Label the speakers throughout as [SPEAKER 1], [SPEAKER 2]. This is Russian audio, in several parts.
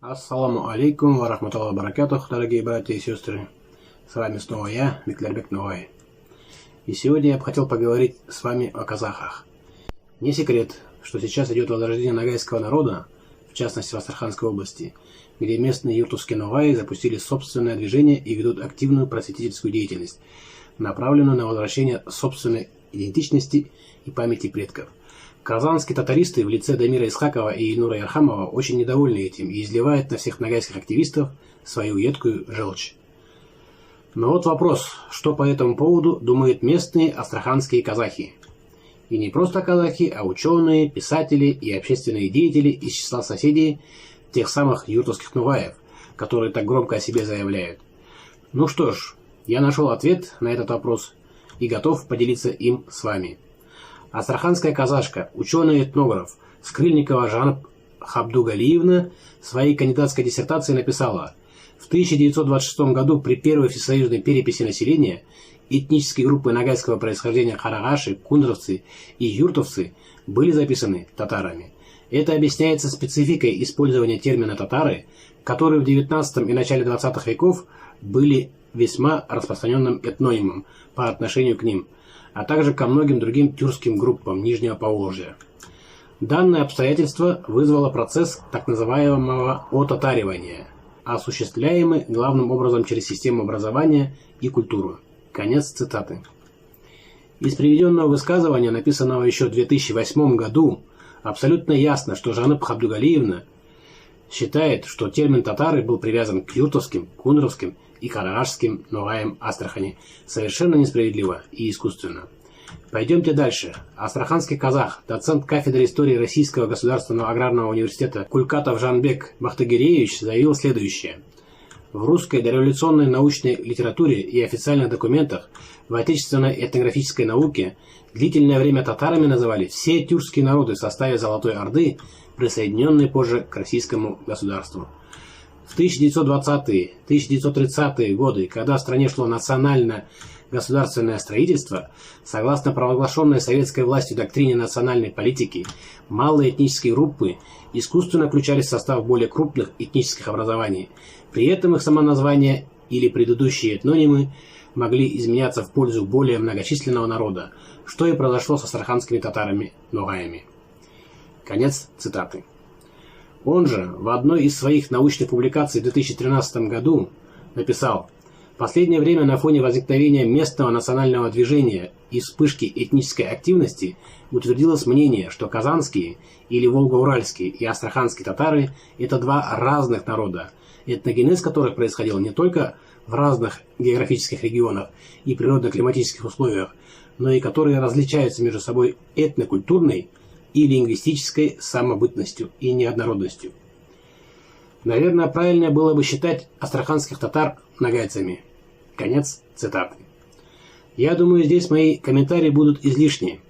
[SPEAKER 1] Ассаламу алейкум ва рахматуллахи ва баракатух, дорогие братья и сестры. С вами снова я, Миклярбек Новай. И сегодня я бы хотел поговорить с вами о казахах. Не секрет, что сейчас идет возрождение ногайского народа, в частности в Астраханской области, где местные юртовские новаи запустили собственное движение и ведут активную просветительскую деятельность, направленную на возвращение собственной идентичности и памяти предков. Казанские татаристы в лице Дамира Исхакова и Ильнура Ярхамова очень недовольны этим и изливают на всех ногайских активистов свою едкую желчь. Но вот вопрос, что по этому поводу думают местные астраханские казахи? И не просто казахи, а ученые, писатели и общественные деятели из числа соседей тех самых юртовских новаев, которые так громко о себе заявляют. Ну что ж, я нашел ответ на этот вопрос и готов поделиться им с вами. Астраханская казашка, ученый-этнограф Скрыльникова Жанна Хабдугалиевна в своей кандидатской диссертации написала: в 1926 году при первой всесоюзной переписи населения этнические группы ногайского происхождения харагаши, кундровцы и юртовцы были записаны татарами. Это объясняется спецификой использования термина «татары», которые в XIX и начале XX веков были весьма распространенным этнонимом по отношению к ним, а также ко многим другим тюркским группам Нижнего Поволжья. Данное обстоятельство вызвало процесс так называемого отатаривания, осуществляемый главным образом через систему образования и культуру. Конец цитаты. Из приведенного высказывания, написанного еще в 2008 году, абсолютно ясно, что Жанна Хабдугалиевна считает, что термин «татары» был привязан к юртовским, кундровским и карагашским новаям Астрахани совершенно несправедливо и искусственно. Пойдемте дальше. Астраханский казах, доцент кафедры истории Российского государственного аграрного университета Кулькатов Жанбек Бахтагиреевич заявил следующее. В русской дореволюционной научной литературе и официальных документах в отечественной этнографической науке длительное время татарами называли все тюркские народы в составе Золотой Орды, присоединенные позже к российскому государству. В 1920-1930-е годы, когда в стране шло национально-государственное строительство, согласно провозглашенной советской властью доктрине национальной политики, малые этнические группы искусственно включались в состав более крупных этнических образований. При этом их самоназвания или предыдущие этнонимы могли изменяться в пользу более многочисленного народа, что и произошло с астраханскими татарами-ногаями. Конец цитаты. Он же в одной из своих научных публикаций в 2013 году написал: «В последнее время на фоне возникновения местного национального движения и вспышки этнической активности утвердилось мнение, что казанские или волго-уральские и астраханские татары – это два разных народа, этногенез которых происходил не только в разных географических регионах и природно-климатических условиях, но и которые различаются между собой этнокультурной и лингвистической самобытностью и неоднородностью. Наверное, правильнее было бы считать астраханских татар ногайцами». Конец цитаты. Я думаю, здесь мои комментарии будут излишни.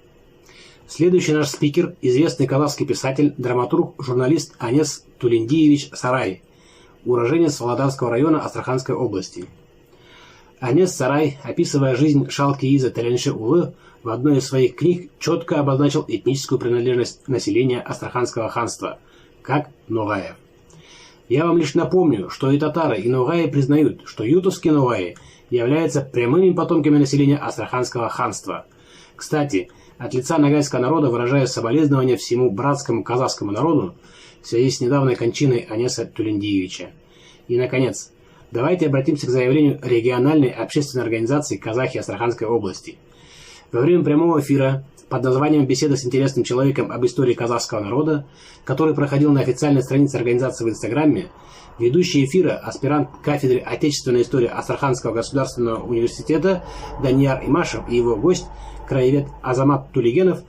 [SPEAKER 1] Следующий наш спикер – известный казахский писатель, драматург, журналист Анес Тулендиевич Сарай, уроженец Володарского района Астраханской области. Анес Сарай, описывая жизнь Шалки-Иза Тәләнше-Улы, в одной из своих книг четко обозначил этническую принадлежность населения Астраханского ханства, как ногаев. Я вам лишь напомню, что и татары, и ногаи признают, что ютовские ногаи являются прямыми потомками населения Астраханского ханства. Кстати, от лица ногайского народа выражаю соболезнования всему братскому казахскому народу в связи с недавней кончиной Анеса Тулендиевича. И, наконец, давайте обратимся к заявлению региональной общественной организации казахи Астраханской области. Во время прямого эфира под названием «Беседа с интересным человеком об истории казахского народа», который проходил на официальной странице организации в Инстаграме, ведущий эфира, аспирант кафедры отечественной истории Астраханского государственного университета Данияр Имашев и его гость, краевед Азамат Тулигенов,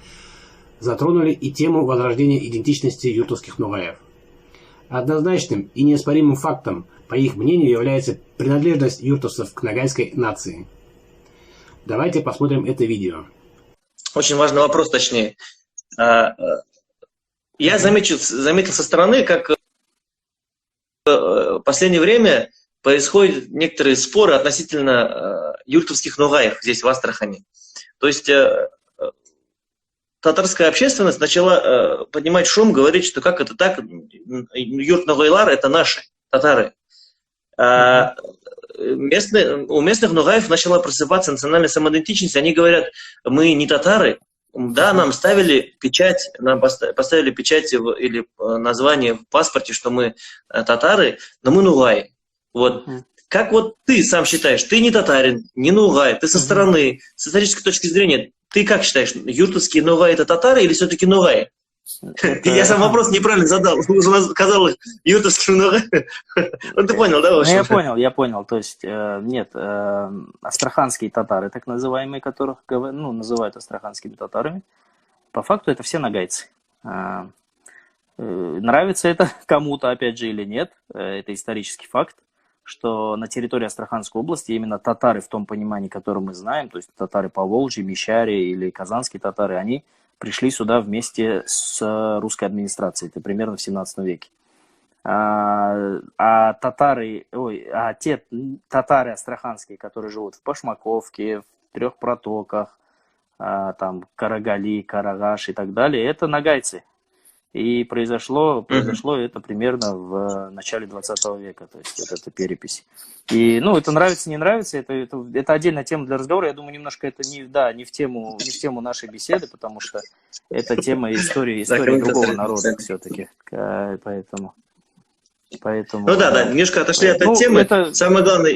[SPEAKER 1] затронули и тему возрождения идентичности юртовских ногаев. Однозначным и неоспоримым фактом, по их мнению, является принадлежность юртовцев к ногайской нации. Давайте посмотрим это видео.
[SPEAKER 2] Очень важный вопрос, точнее. Я заметил со стороны, как в последнее время происходят некоторые споры относительно юртовских ногаев здесь, в Астрахани. То есть татарская общественность начала поднимать шум, говорить, что как это так, юрт Ногайлар это наши татары. У местных нугаев начала просыпаться национальная самоидентичность, они говорят, мы не татары, да, нам ставили печать, нам поставили печать или название в паспорте, что мы татары, но мы нугаи. Вот. Как вот ты сам считаешь, ты не татарин, не нугай, ты со стороны, с исторической точки зрения, ты как считаешь, юртовские нугаи это татары или все-таки нугаи? Я сам вопрос неправильно задал, уже сказал юртовские нугаи. Ну ты понял, да?
[SPEAKER 3] Я понял. То есть, нет, астраханские татары, так называемые, которых называют астраханскими татарами, по факту это все нагайцы. Нравится это кому-то, опять же, или нет, это исторический факт, что на территории Астраханской области именно татары в том понимании, которое мы знаем, то есть татары Поволжья, Мещари или казанские татары, они пришли сюда вместе с русской администрацией, это примерно в 17 веке. Те татары астраханские, которые живут в Пашмаковке, в Трех Протоках, там Карагали, Карагаш и так далее, это нагайцы. И произошло это примерно в начале 20 века, то есть вот эта перепись. И, это нравится, не нравится, это отдельная тема для разговора. Я думаю, немножко это не в тему нашей беседы, потому что это тема истории другого народа все-таки. Поэтому. Ну да, немножко отошли от этой темы. Самое главное,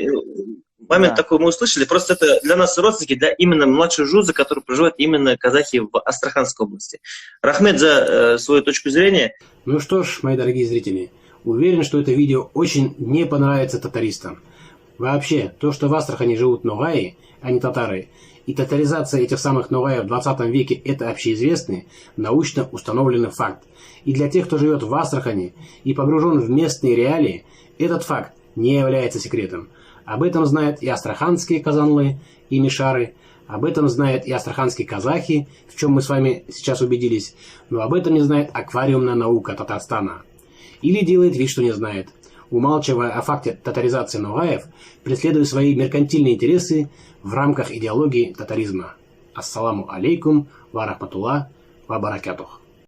[SPEAKER 3] момент такой мы услышали, просто это для нас родственники, для именно младшей жузы, которые проживают именно казахи в Астраханской области. Рахмет за свою точку зрения.
[SPEAKER 1] Ну что ж, мои дорогие зрители, уверен, что это видео очень не понравится татаристам. Вообще, то, что в Астрахани живут нугаи, а не татары, и татаризация этих самых нугаев в 20 веке – это общеизвестный, научно установленный факт. И для тех, кто живет в Астрахани и погружен в местные реалии, этот факт не является секретом. Об этом знают и астраханские казанлы и мишары, об этом знают и астраханские казахи, в чем мы с вами сейчас убедились, но об этом не знает аквариумная наука Татарстана. Или делает вид, что не знает, умалчивая о факте татаризации нугаев, преследуя свои меркантильные интересы в рамках идеологии татаризма. Ассаламу алейкум ва рахматуллах ва баракатух.